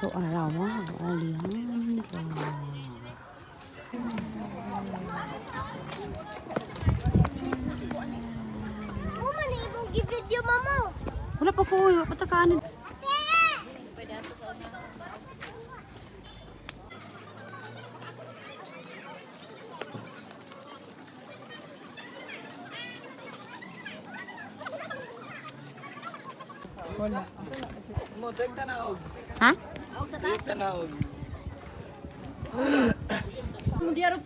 So araw, alihan ka. Mama, na ibang video mama. Wala pa ko, patakanin. Mo tek tanaog. Ha? Tek tanaog. Dire.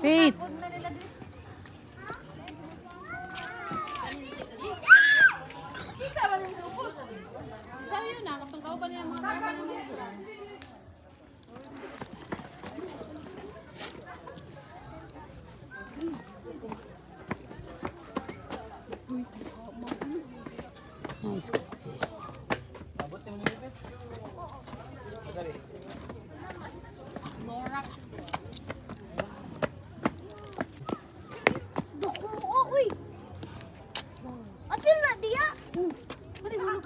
Wait. Nice. Abot yung nilipit. Dali. Doko mo, uy. Apil na dia. Apil na.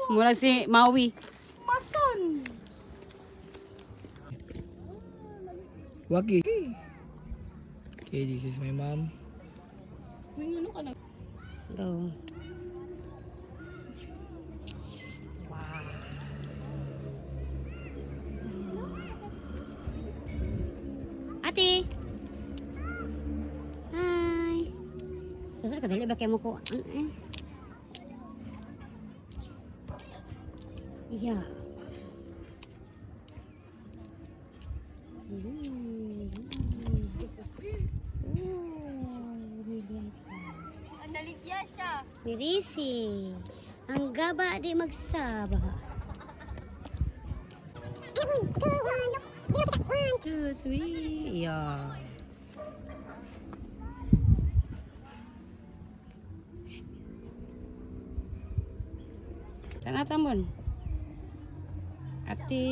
Mula si Maui. Mason. Wagi. Okay, this is my mom. Go. Ate. Hi. Susod ka dali ba kay mo ko? Yeah. Naligya siya. Mirisi. Ang gaba di magsaba. 1, 2, 3. Yeah. Tanatan mo. Ate.